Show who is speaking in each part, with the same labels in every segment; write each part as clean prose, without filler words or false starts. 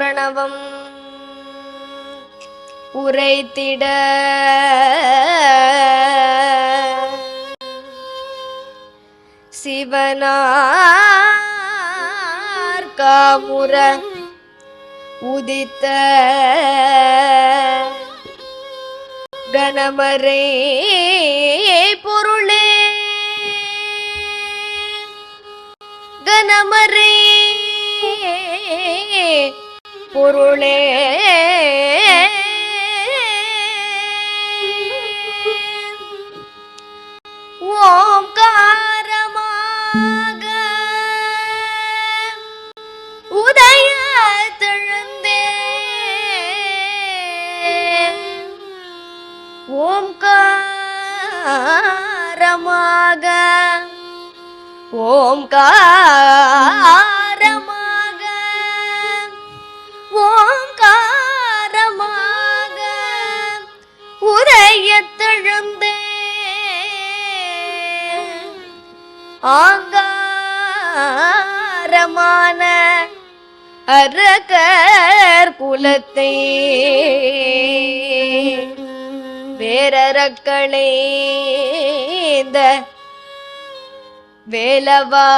Speaker 1: பிரணவம் உரைத்திட சிவனார் காமுற உதித்த கணமரை பொருளே கணமரை பொருளே ஓம்காரமாக உதயத்தெழுந்தே ஓம்காரமாக ஓம்காரமாக ஓம்காரமாக உதயத்தெழுந்தே ஆங்காரமான அரகர் குலத்தை வேரறக்களை இந்த வேலவா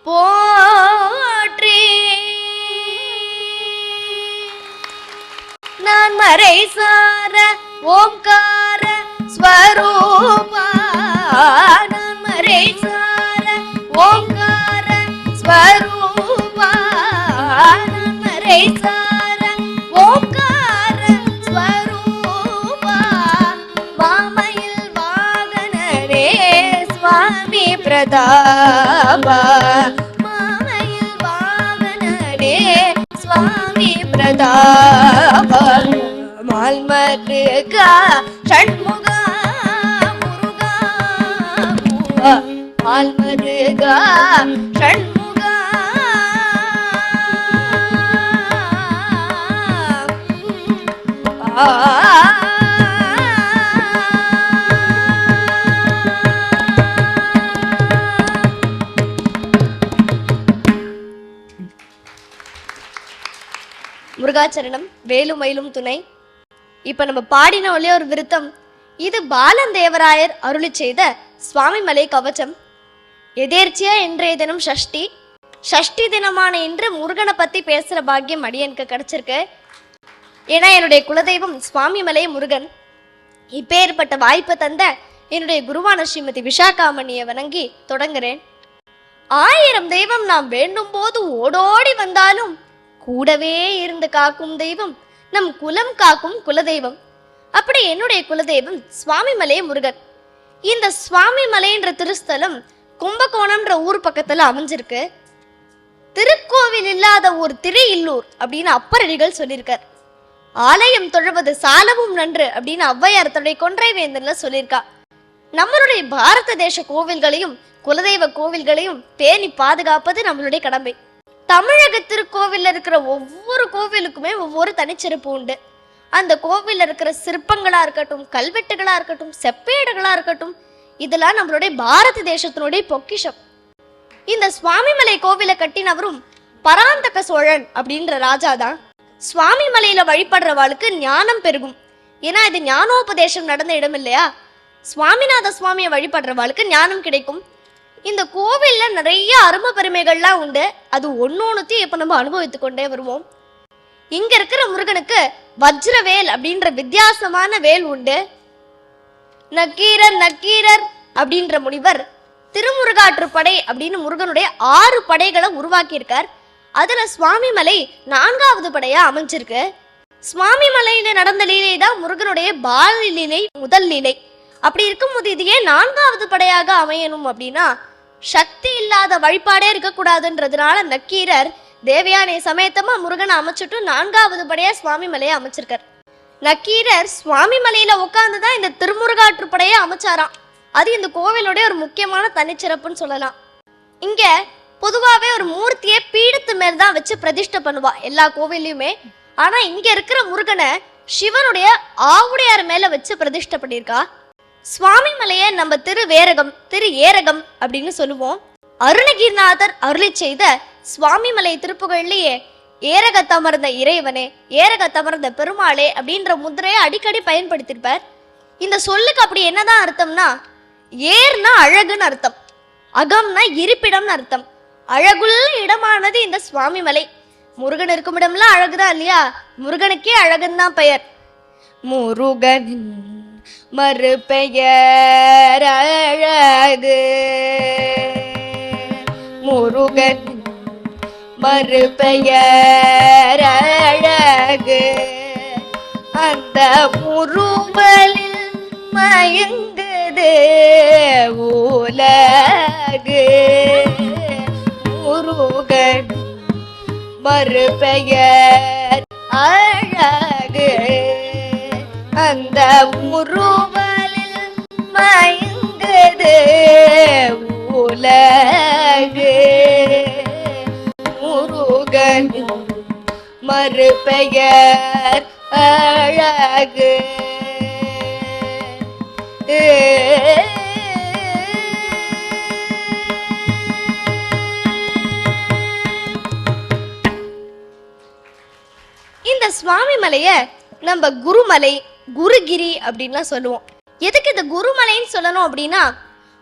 Speaker 1: போற்றி நான் மறை சார ஓம்கார ஸ்வரூபா நான் மறை சார ஓம்கார ஸ்வரூபா நான் மறை சார ஓம்கார ஸ்வரூபா மாமயில் வாகனரே சுவாமி பிரதாபா மாமயில் வாகனரே சுவாமி பிரதாபா மால்மருகா ஷண்முகா முருகா மால்மருகா ஷண்முகா முருகாச்சரணம் வேலு மயிலும் துணை. இப்ப நம்ம பாடின ஒரே ஒரு விருத்தம். இது பாலந்தேவராயர் அருளி செய்த சுவாமிமலை கவச்சம். எதேர்ச்சியா இன்றைய தினம் ஷஷ்டி. ஷஷ்டி தினமான இன்று முருகனை பத்தி பேசுற பாக்கியம் அடியனுக்கு கிடைச்சிருக்கு. ஏன்னா என்னுடைய குலதெய்வம் சுவாமிமலை முருகன். இப்பேற்பட்ட வாய்ப்பு தந்த என்னுடைய குருவான ஸ்ரீமதி விஷாகாமணியை வணங்கி தொடங்குறேன். 1000 தெய்வம் நாம் வேண்டும் போது ஓடோடி வந்தாலும் கூடவே இருந்து காக்கும் தெய்வம் நம் குலம் காக்கும் குலதெய்வம். அப்படி என்னுடைய குலதெய்வம் சுவாமிமலை முருகன். இந்த சுவாமிமலைன்ற திருஸ்தலம் கும்பகோணம்ன்ற ஊர் பக்கத்துல அமைஞ்சிருக்கு. திருக்கோவில் இல்லாத ஊர் திரு-இல்லூர் அப்படின்னு அப்பரடிகள் சொல்லியிருக்கார். ஆலயம் தொழுவது சாலவும் நன்று அப்படின்னு ஔவையார் தன்னுடைய கொன்றை வேந்தன்ல சொல்லியிருக்கா. நம்மளுடைய பாரத தேச கோவில்களையும் குலதெய்வ கோவில்களையும் பேணி பாதுகாப்பது நம்மளுடைய கடமை. தமிழக திருக்கோவில்ல இருக்கிற ஒவ்வொரு கோவிலுக்குமே ஒவ்வொரு தனிச்சிறப்பு உண்டு. அந்த கோவில்ல இருக்கிற சிற்பங்களா இருக்கட்டும், கல்வெட்டுகளா இருக்கட்டும், செப்பேடுகளா இருக்கட்டும், இதெல்லாம் நம்மளுடைய பாரத தேசத்தினுடைய பொக்கிஷம். இந்த சுவாமிமலை கோவிலை கட்டினவரும் பராந்தக சோழன் அப்படின்ற ராஜா தான். சுவாமிமலையில வழிபடுறவாளுக்கு ஞானம் பெருகும். ஏன்னா இது ஞானோபதேசம் நடந்த இடம் இல்லையா. சுவாமிநாத சுவாமியை வழிபடுறவாளுக்கு ஞானம் கிடைக்கும். இந்த கோவில்ல நிறைய அருமை பெருமைகள்லாம் உண்டு. அது ஒன்னொன்னுத்தையும் இப்ப நம்ம அனுபவித்துக் கொண்டே வருவோம். இங்க இருக்கிற முருகனுக்கு வஜ்ரவேல் அப்படின்ற வித்தியாசமான வேல் உண்டு. நக்கீரர் நக்கீரர் அப்படின்ற முனிவர் திருமுருகாற்றுப்படை அப்படின்னு முருகனுடைய 6 படைகளை உருவாக்கியிருக்கார். அதுல சுவாமிமலை 4வது படையா அமைஞ்சிருக்கு. சுவாமிமலையில நடந்த லீலை தான் முருகனுடைய பால லீலை, முதல் லீலை. அப்படி இருக்கும்போது இது ஏன் 4வது படையாக அமையணும் அப்படின்னா, சக்தி இல்லாத வழிபாடே இருக்கக்கூடாதுன்றதுனால நக்கீரர் தேவயானை சமேத்தமா முருகனை அமைச்சிட்டு 4வது படையா சுவாமிமலையை அமைச்சிருக்கார். நக்கீரர் சுவாமிமலையில உட்கார்ந்துதான் இந்த திருமுருகாற்றுப்படையை அமைச்சாராம். அது இந்த கோவிலுடைய ஒரு முக்கியமான தனிச்சிறப்புன்னு சொல்லலாம். இங்க பொதுவாகவே ஒரு மூர்த்தியை பீடத்து மேல்தான் வச்சு பிரதிஷ்டை பண்ணுவா எல்லா கோவில்லையுமே. ஆனா இங்க இருக்கிற முருகனை சிவனுடைய ஆவுடையார் மேல வச்சு பிரதிஷ்டை பண்ணியிருக்கா. சுவாமிமலையை நம்ம திரு வேரகம், திரு ஏரகம் அப்படின்னு சொல்லுவோம். அருணகிரிநாதர் அருளி செய்த சுவாமிமலை திருப்புகழ்லயே ஏரகத்தமர்ந்த இறைவனே, ஏரகத்தமர்ந்த பெருமாளே அப்படின்ற முத்திரையை அடிக்கடி பயன்படுத்தியிருப்பார். இந்த சொல்லுக்கு அப்படி என்னதான் அர்த்தம்னா, ஏர்னா அழகுன்னு அர்த்தம், அகம்னா இருப்பிடம்னு அர்த்தம். அழகுள்ள இடமானது இந்த சுவாமிமலை. முருகன் இருக்கும் இடம்லாம் அழகுதான் இல்லையா? முருகனுக்கே அழகன் தான் பெயர். முருகனின் மறுபெயர் அழகு, முருகன் மறுபெயர் அழகு, அந்த முருவலில் மயங்குது உலகு. முருகன் மறுபெயர் அழகு, அந்த முருவலில் மயங்குது உலகு. முருகன் மறுபெயர் அழகு. இந்த சுவாமி மலைய நம்ம குருமலை, குருகிரி அப்படின்லாம் சொல்லுவோம். எதுக்கு இந்த குருமலைன்னு சொல்லணும் அப்படின்னா,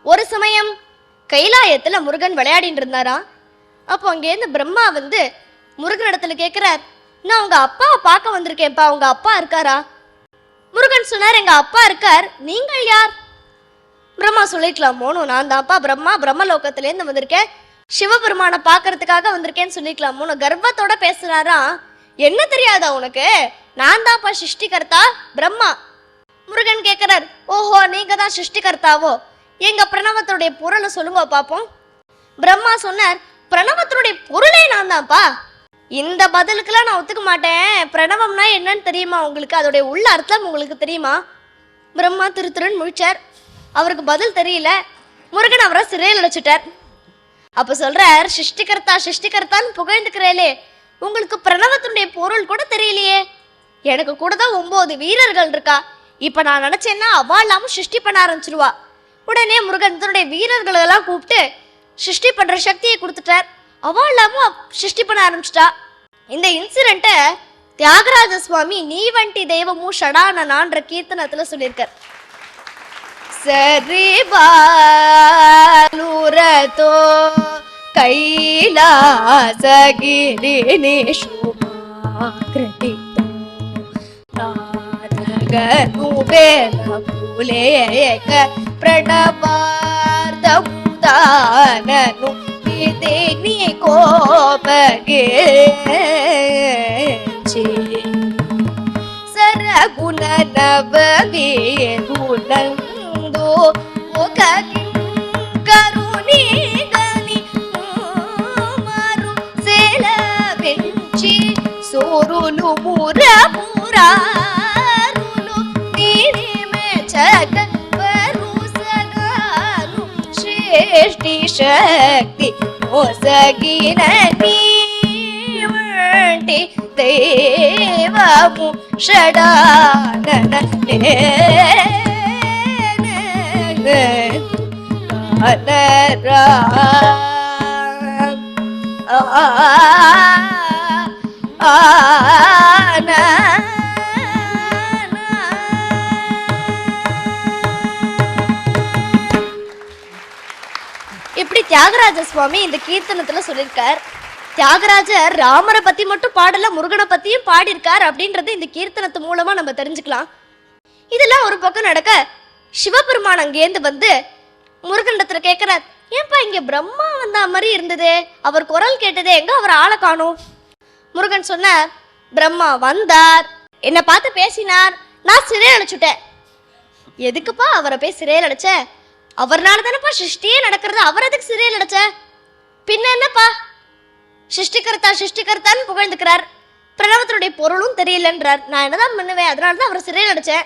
Speaker 1: ஒரு சமயம் கைலாயத்துல முருகன் விளையாடிட்டு இருந்தாரா. அப்போ அங்கேருந்து பிரம்மா வந்து முருகன் இடத்துல கேட்கிறார், நான் உங்க அப்பாவை பார்க்க வந்திருக்கேன்ப்பா, உங்க அப்பா இருக்காரா? முருகன் சொன்னார், எங்க அப்பா இருக்கார், நீங்கள் யார்? பிரம்மா சொல்லிக்கலாமோனு, நான் தான்ப்பா பிரம்மா, பிரம்மலோகத்திலேருந்து வந்திருக்கேன், சிவபெருமானை பார்க்கறதுக்காக வந்திருக்கேன்னு சொல்லிக்கலாமோனு கர்வத்தோட பேசுறாரா. என்ன தெரியாதா உனக்கு, நான் தான்ப்பா சிருஷ்டிகர்த்தா பிரம்மா. முருகன் கேட்கிறார், ஓஹோ நீங்க தான் சிருஷ்டிகர்த்தாவோ, எங்க பிரணவத்துடைய பொருளை சொல்லுங்க பார்ப்போம். பிரம்மா சொன்னார், பிரணவத்தினுடைய பொருளே நான் தான்ப்பா. இந்த பதிலுக்கெல்லாம் நான் ஒத்துக்க மாட்டேன். பிரணவம்னா என்னன்னு தெரியுமா உங்களுக்கு? அதோடைய உள்ள அர்த்தம் உங்களுக்கு தெரியுமா? பிரம்மா திருன்னு முழிச்சார். அவருக்கு பதில் தெரியல. முருகன் அவரை சிறையில் அடைச்சிட்டார். அப்ப சொல்றார், சிருஷ்டிகர்த்தா சிருஷ்டிகர்த்தான்னு புகழ்ந்துக்கிறேலே, உங்களுக்கு பிரணவத்தினுடைய பொருள் கூட தெரியலையே. எனக்கு கூட தான் 9 வீரர்கள் இருக்கா. இப்ப நான் நினைச்சேன்னா அவா இல்லாம சிருஷ்டி பண்ண ஆரம்பிச்சிருவா. உடனே முருகன் தன்னுடைய வீரர்களெல்லாம் கூப்பிட்டு சிருஷ்டி பண்ற சக்தியை கொடுத்துட்டார். அவா இல்லாம சிருஷ்டி பண்ண ஆரம்பிச்சிட்டா. இந்த இன்சிடென்ட்டை தியாகராஜ சுவாமி நீ வண்டி தெய்வமும் ஷடானனான்ற கீர்த்தனத்துல சொல்லியிருக்கார். சரிபாலுரதோ கைலாசகிரினிஷுமாக்ரதிதோ நாதகனுபேலபுலேக பிரணவார்த்தமுதானனு விதிக்னி கோபகேச்சி சரகுணநவவேருணந்தோ முககிம் கருணிகனி மாரு செலவெஞ்சி சோருలు మురమురారులు నిరిమెచక వరుసగాను శ్రేష్ఠి శక్తి మోసగిన నీవంటి దేవము షడానన అనరా இப்படி தியாகராஜ சுவாமி இந்த கீர்த்தனத்துல சொல்லியிருக்கார். தியாகராஜர் ராமரை பத்தி மட்டும் பாடல, முருகனை பத்தியும் பாடியிருக்கார் அப்படின்றது இந்த கீர்த்தனத்து மூலமா நம்ம தெரிஞ்சுக்கலாம். இதெல்லாம் ஒரு பக்கம் நடக்க, சிவபெருமான் அங்கேருந்து வந்து முருகனிடத்துல கேட்கிறார், ஏன்பா இங்க பிரம்மா வந்த மாதிரி இருந்ததே, அவர் குரல் கேட்டதே, எங்க அவர் ஆளை காணோம்? முருகன் சொன்னார், பிரம்மா வந்தார், என்னை பார்த்து பேசினார், நான் சிறையில் அடைச்சுட்டேன். எதுக்குப்பா அவரை போய் சிறையில் அடைச்ச? அவர்னால தானேப்பா சிருஷ்டியே நடக்கிறது, அவர் எதுக்கு சிறையில் அடைச்ச? பின்ன என்னப்பா சிருஷ்டிகர்த்தா சிருஷ்டிகர்த்தான்னு புகழ்ந்துக்கிறார், பிரணவத்தினுடைய பொருளும் தெரியலன்றார், நான் என்னதான் பண்ணுவேன், அதனாலதான் அவரை சிறையில் அடைச்சேன்.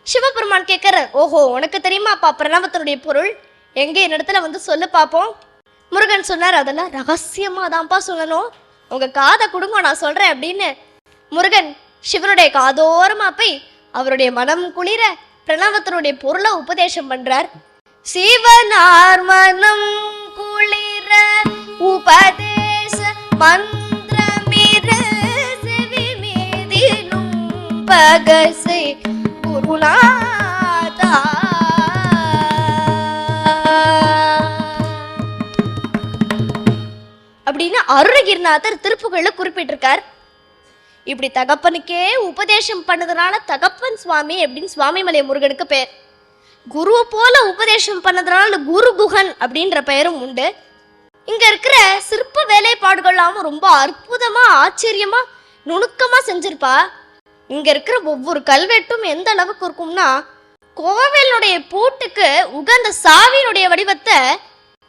Speaker 1: சிவபெருமான் கேட்கிறார், ஓஹோ உனக்கு தெரியுமாப்பா பிரணவத்தினுடைய பொருள், எங்க என்னிடத்துல வந்து சொல்லு பார்ப்போம். முருகன் சொன்னார், அதெல்லாம் ரகசியமா தான்ப்பா சொல்லணும், உங்க காதை கொடுங்க நான் சொல்றேன் அப்படின்னு முருகன் சிவனுடைய காதோரமா போய் அவருடைய மனம் குளிர பிரணவத்தினுடைய பொருளை உபதேசம் பண்றார். சிவனார் மனம் குளிர உபதேச மந்திரமிரு செவி மீதிலும் பகசை குருநாதா. அப்படின்னு அருணகிரிநாதர் திருப்புகள்ல குறிப்பிட்டிருக்கார். இப்படி தகப்பனுக்கே உபதேசம் பண்ணதுனால தகப்பன் சுவாமி அப்படின்னு சுவாமிமலை முருகனுக்கு பேர். குருவை போல உபதேசம் பண்ணதுனால குரு குஹன் அப்படின்ற பெயரும் உண்டு. இங்க இருக்கிற சிற்ப வேலைப்பாடுகள்லாம் ரொம்ப அற்புதமா ஆச்சரியமா நுணுக்கமா செஞ்சிருப்பா. இங்க இருக்கிற ஒவ்வொரு கல்வெட்டும் எந்த அளவுக்கு இருக்கும்னா, கோவிலுடைய பூட்டுக்கு உகந்த சாவியினுடைய வடிவத்தை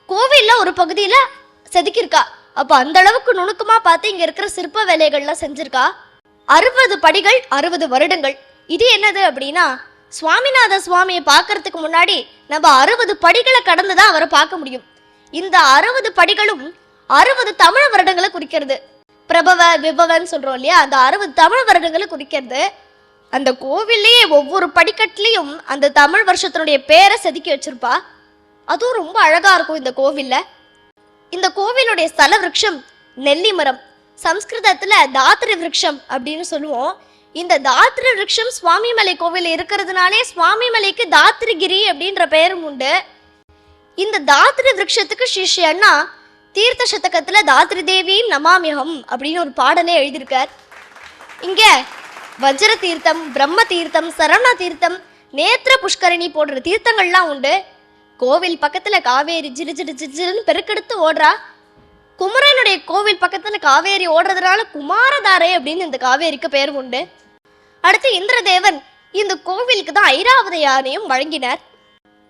Speaker 1: கோவில்ல ஒரு பகுதியில செதுக்கியிருக்கா. அப்ப அந்த அளவுக்கு நுணுக்கமா பார்த்து இங்க இருக்கிற சிற்ப வேலைகள்லாம் செஞ்சிருக்கா. 60 படிகள் 60 வருடங்கள். இது என்னது அப்படின்னா, சுவாமிநாத சுவாமியை பார்க்கறதுக்கு முன்னாடி நம்ம 60 படிகளை கடந்துதான் அவரை பார்க்க முடியும். இந்த 60 படிகளும் 60 தமிழ் வருடங்களை குறிக்கிறது. பிரபவ விபவன் சொல்றோம் இல்லையா, அந்த 60 தமிழ் வருடங்களை குறிக்கிறது. அந்த கோவில்லையே ஒவ்வொரு படிக்கட்டுலயும் அந்த தமிழ் வருஷத்தினுடைய பேரை செதுக்கி வச்சிருப்பா. அதுவும் ரொம்ப அழகா இருக்கும் இந்த கோவில்ல. இந்த கோவிலுடைய ஸ்தல விருட்சம் நெல்லி மரம். சம்ஸ்கிருதத்துல தாத்ரி விருட்சம் அப்படின்னு சொல்லுவோம். இந்த தாத்ரி விருட்சம் சுவாமிமலை கோவில் இருக்கிறதுனாலே சுவாமிமலைக்கு தாத்ரிகிரி அப்படின்ற பெயரும் உண்டு. இந்த தாத்ரி விருட்சத்துக்கு சிஷ்யன்னா தீர்த்த சதகத்துல தாத்ரி தேவியும் நமாமியகம் அப்படின்னு ஒரு பாடலே எழுதியிருக்கார். இங்க வஜ்ர தீர்த்தம், பிரம்ம தீர்த்தம், சரவண தீர்த்தம், நேத்திர புஷ்கரணி போன்ற தீர்த்தங்கள்லாம் உண்டு. கோவில் பக்கத்துல காவேரி ஜிரு ஜிரு ஜிருன்னு பெருக்கெடுத்து ஓடுறா. குமரனுடைய கோவில் பக்கத்துல காவேரி ஓடுறதுனால குமாரதாரை அப்படின்னு இந்த காவேரிக்கு பெயர் உண்டு. அடுத்து இந்திரதேவன் இந்த கோவிலுக்கு தான் ஐராவத யானையும் வழங்கினார்.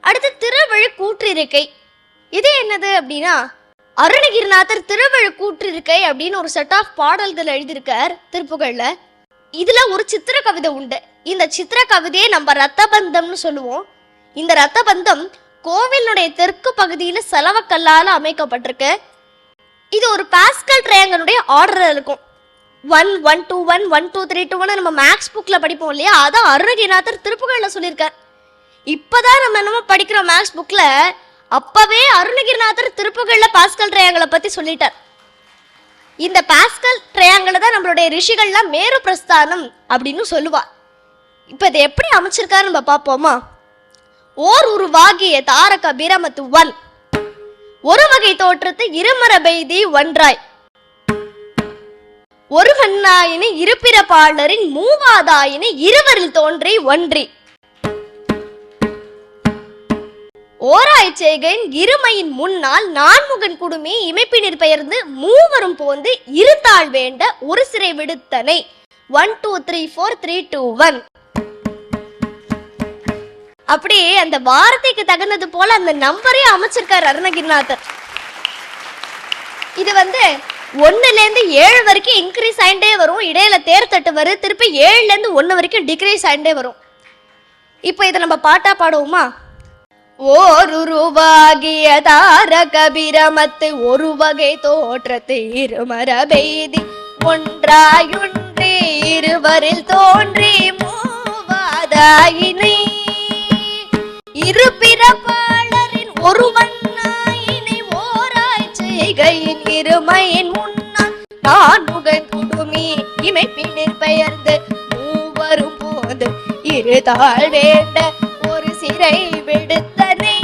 Speaker 1: அடுத்து திருவழு கூற்றிருக்கை. இது என்னது அப்படின்னா, அருணகிரிநாதர் திருவழு கூற்றிருக்கை அப்படின்னு ஒரு செட் ஆஃப் பாடல்கள் எழுதியிருக்கார் திருப்புகள்ல. இதுல ஒரு சித்திர கவிதை உண்டு. இந்த சித்திர கவிதையை நம்ம ரத்தபந்தம்னு சொல்லுவோம். இந்த ரத்தபந்தம் கோவிலுடைய தெற்கு பகுதியில செலவக்கல்லால அமைக்கப்பட்டிருக்கு. இது ஒரு பாஸ்கல் ட்ரையாங்கலுடைய ஆர்டர் இருக்கும். 1 1 2 1 1 2 3 2 1 நம்ம மேக்ஸ் புக்ல படிப்போம் இல்லையா, அதான் அருணகிரிநாதர் திருப்புகள்ல சொல்லியிருக்கார். இப்பதான் நம்ம என்னமோ படிக்கிறோம் மேக்ஸ் புக்ல, அப்பவே அருணகிரிநாதர் திருப்புகள்ல பாஸ்கல் ட்ரையாங்கலை பத்தி சொல்லிட்டார். இந்த பாஸ்கல் ட்ரையாங்கலை தான் நம்மளுடைய ரிஷிகள்லாம் மேரு பிரஸ்தானம் அப்படின்னு சொல்லுவா. இப்ப இதை எப்படி அமைச்சிருக்காரு நம்ம பார்ப்போமா. ஓர் உருவாகிய தாரக பிரமத்து 1, ஒரு வகை தோற்றத்து இருமரபெய்தி ஒன்றாய், ஒருவன்னாயினு இருபிறப்பாளரின் மூவாதாயினு இருவரில் தோன்றி ஒன்றி, ஓராய் செய்கையின் இருமையின் முன்னால் நான்முகன் குடுமி இமைப்பினிற் பெயர்ந்து மூவரும் போந்து இருத்தாள் வேண்ட ஒரு சிறை விடுத்தனை 1 2 3 4 3 2 1. அப்படி அந்த வார்த்தைக்கு தகுந்தது போல அந்த நம்பரே அமைச்சிருக்காரு அருணகிரிநாதர். இது 1ல இருந்து 7 வரைக்கும் இன்க்ரீஸ் ஆயிட்டே வரும். இடையில தேர்தட்டு வரும். திருப்பி 7ல இருந்து 1 வரைக்கும் டிக்ரீஸ் ஆயிட்டே வரும். இப்ப இதை நம்ம பாட்டா பாடுவோமா. ஓருருவாகிய தாரக பிரமத்து ஒரு வகை தோற்றத்து இருமரபெய்தி ஒன்றாயுன்றி இருவரில் தோன்றி மூவாதாயினை, இருபிறப்பாளரின் ஒருவன்னாயினை ஓராய் செய்கையின் இருமையின் முன்னால் நான்முகன் குடுமி இமைப்பினிற் பெயர்ந்து மூவரும் போந்து இருதாள் வேண்ட ஒரு சிறை விடுத்தனை,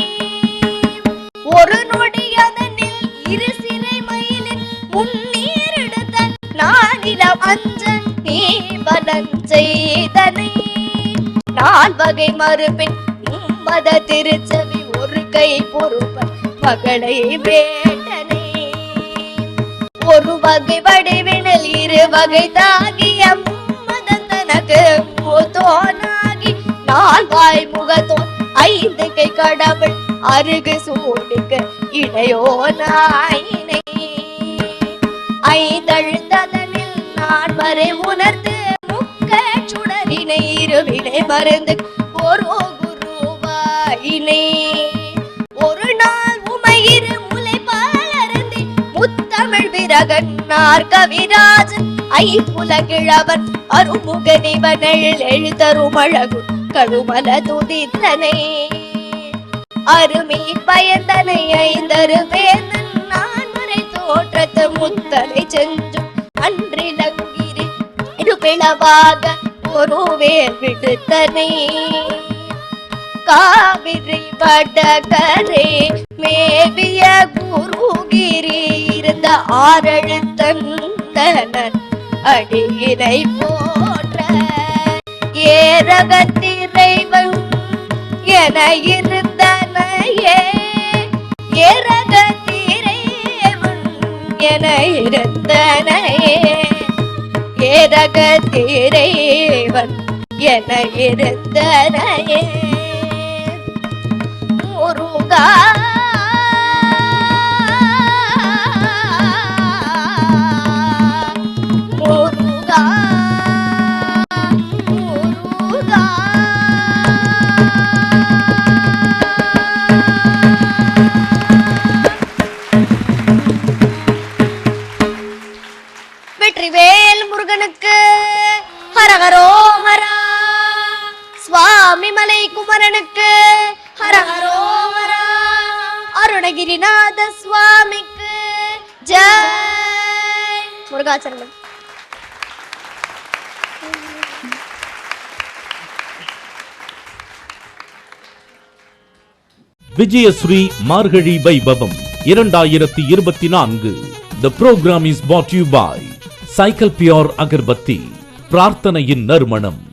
Speaker 1: ஒரு நொடியதனில் இரு சிறை மயிலின் முன்னீர் எடுத்த நானிலம் அஞ்ச நீ பலன் செய்தனை, நால்வகை மறுபின் மத திருச்சவி ஒரு கை பொறுப்பன் மகளை வேண்டனை, ஒரு வகை வடிவினில் இரு வகை தாகிய மும்மதன் தனக்கு மூத்தோனாகி நால்வாய் முகத்தோன் ஐந்து கை கடவுள் அருகு சூடிக்க இடையோனாயினை, ஐந்தழுத்ததனில் நான் வரை உணர்ந்து முக்க சுடரினை இருவினை மருந்து ஒரு ஒரு நாள் உமையிரு முலை பாலருந்தி முத்தமிழ் விரகன்னார் கவிராஜன் ஐப்புலகிழவன் அருமுகனிவனில் எழுதருமழகு கழுமல துதித்தனை, அருமை பயந்தனை ஐந்தரு வேந்தன் நான் முறை தோழ புறத்த முத்தலை செஞ்சும் அன்றிலங்கிரி இருபிளவாக ஒரு வேல் விடுத்தனை காவிரி வடகரே மேவிய குருகிரி இருந்த ஆறெழுத்தந்தனர் அடியினை போற்ற ஏரகத்திரைவன் என இருந்தனையே ஏரகத்திரைவன் என இருந்தனையே ஏரகத்திரைவன் என இருந்தனையே முருகா முருகா முருகா வெற்றிவேல் முருகனுக்கு ஹரஹரோஹரா. சுவாமி மலை குமரனுக்கு ஹரஹரோஹரா. அருணகிரிநாத சுவாமிக்கு ஜெய். முருகாச்சரணம்.
Speaker 2: விஜயஸ்ரீ மார்கழி வைபவம் 2024. The program is brought to you by Cycle Pure agarbatti, பிரார்த்தனையின் நறுமணம்.